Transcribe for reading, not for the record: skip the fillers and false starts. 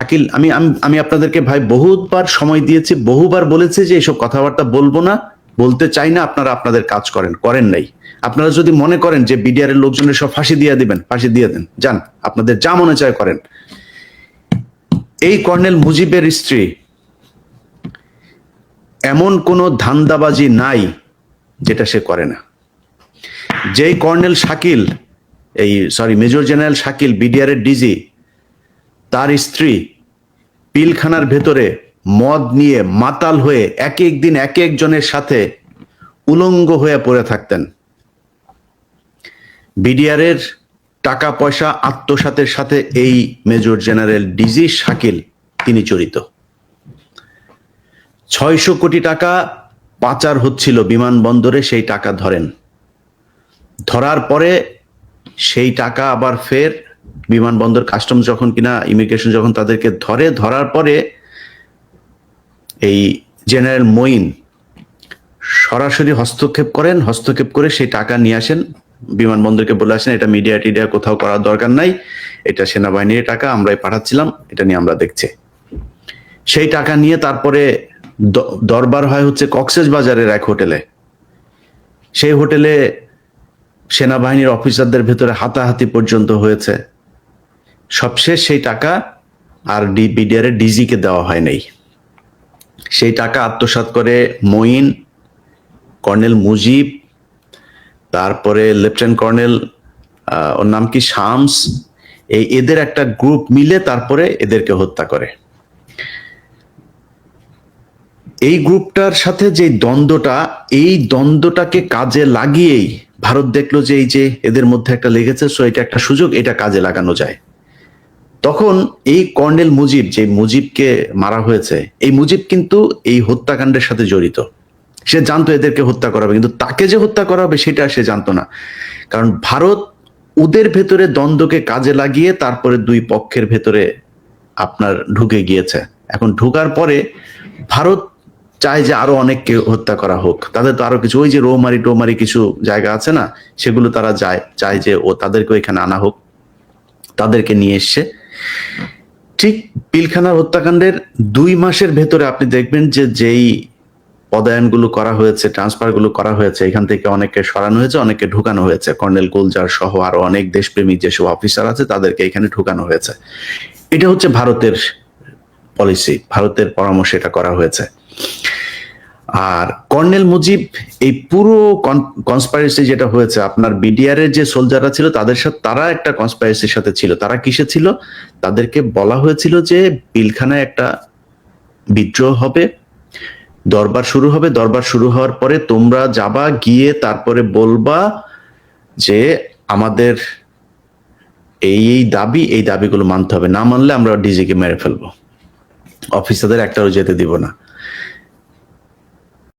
শাকিল, আমি আমি আমি আপনাদেরকে ভাই বহুবার সময় দিয়েছি, বহুবার বলেছি যে এইসব কথাবার্তা বলবো না, বলতে চাই না। আপনারা আপনাদের কাজ করেন, করেন নাই। আপনারা যদি মনে করেন যে বিডিআর এর লোকজনের সব ফাঁসি দিয়ে দিবেন, ফাঁসি দিয়ে দেন, যান, আপনাদের যা মনে চায় করেন। এই কর্নেল মুজিবের স্ত্রী এমন কোনো ধান্দাবাজি নাই যেটা সে করে না। যেই colonel Shakil, major general Shakil BDR এর ডিজি, তার স্ত্রী পিলখানার ভেতরে মদ নিয়ে মাতাল হয়ে এক এক দিন এক একজনের সাথে উলঙ্গ হয়ে পড়ে থাকতেন। বিডিআর এর টাকা পয়সা আত্মসাতের সাথে এই মেজর জেনারেল ডিজি শাকিল তিনি জড়িত। 600 কোটি টাকা পাচার হচ্ছিল বিমানবন্দরে, সেই টাকা ধরেন। ধরার পরে সেই টাকা আবার ফের বিমানবন্দর কাস্টম যখন কিনা ইমিগ্রেশন যখন তাদেরকে ধরে, ধরার পরে এই জেনারেল মঈন সরাসরি হস্তক্ষেপ করেন, হস্তক্ষেপ করে সেই টাকা নিয়ে আসেন, বিমানবন্দরকে বলে আসেন এটা মিডিয়া টিডিয়া কোথাও করার দরকার নাই, এটা সেনাবাহিনীর টাকা, আমরাই পাঠাচ্ছিলাম, এটা নিয়ে আমরা দেখছি। সেই টাকা নিয়ে তারপরে দরবার হয় হচ্ছে কক্সবাজারের এক হোটেলে। সেই হোটেলে সেনাবাহিনীর অফিসারদের ভেতরে হাতাহাতি পর্যন্ত হয়েছে। সবশেষ সেই টাকা আর বিডিআর এর ডিজিকে দেওয়া হয় নাই। সেই টাকা আত্মসাৎ করে মঈন, কর্নেল মুজিব, তারপরে লেফটেন্যান্ট কর্নেল ওর নাম কি শামস, এদের একটা গ্রুপ মিলে তারপরে এদেরকে হত্যা করে। এই গ্রুপটার সাথে যে দ্বন্দ্বটা, এই দ্বন্দ্বটাকে কাজে লাগিয়েই ভারত দেখলো যে এই যে এদের মধ্যে একটা লেগেছে, সো এটা একটা সুযোগ, এটা কাজে লাগানো যায়। তখন এই কর্নেল মুজিব, যে মুজিবকে মারা হয়েছে, এই মুজিব কিন্তু এই হত্যাকাণ্ডের সাথে জড়িত। সে জানতো এদেরকে হত্যা করা হবে, কিন্তু তাকে যে হত্যা করা হবে সেটা সে জানতো না। কারণ ভারত ওদের ভেতরে দ্বন্দ্বকে কাজে লাগিয়ে তারপরে দুই পক্ষের ভেতরে আপনার ঢুকে গিয়েছে। এখন ঢুকার পরে ভারত চায় যে আরো অনেককে হত্যা করা হোক, তাদের তো আরো কিছু ওই যে রৌমারি টোমারি কিছু জায়গা আছে না, সেগুলো তারা চায় যে তাদেরকে এখানে আনা হোক, তাদেরকে নিয়ে এসছে। ঠিক পিলখানার হত্যাকাণ্ডের 2 মাসের ভেতরে আপনি দেখবেন যে যেই পদায়নগুলো করা হয়েছে, ট্রান্সফার গুলো করা হয়েছে, এখান থেকে অনেককে সরানো হয়েছে, অনেককে ঢুকানো হয়েছে। কর্নেল গুলজার সহ আরো অনেক দেশপ্রেমিক যেসব অফিসার আছে তাদেরকে এখানে ঢুকানো হয়েছে। এটা হচ্ছে ভারতের পলিসি, ভারতের পরামর্শে এটা করা হয়েছে। আর কর্নেল মুজিব এই পুরো কনস্পাইরেসি যেটা হয়েছে, আপনার বিডিআর এর যে সোলজাররা ছিল তাদের সাথে, তারা একটা কনস্পাইরেসির সাথে ছিল। তারা কিসে ছিল? তাদেরকে বলা হয়েছিল যে পিলখানায় একটা বিদ্রোহ হবে, দরবার শুরু হবে, দরবার শুরু হওয়ার পরে তোমরা যাবা, গিয়ে তারপরে বলবা যে আমাদের এই দাবি, এই দাবিগুলো মানতে হবে, না মানলে আমরা ডিজিকে মেরে ফেলবো, অফিসারদের একটাও যেতে দিব না।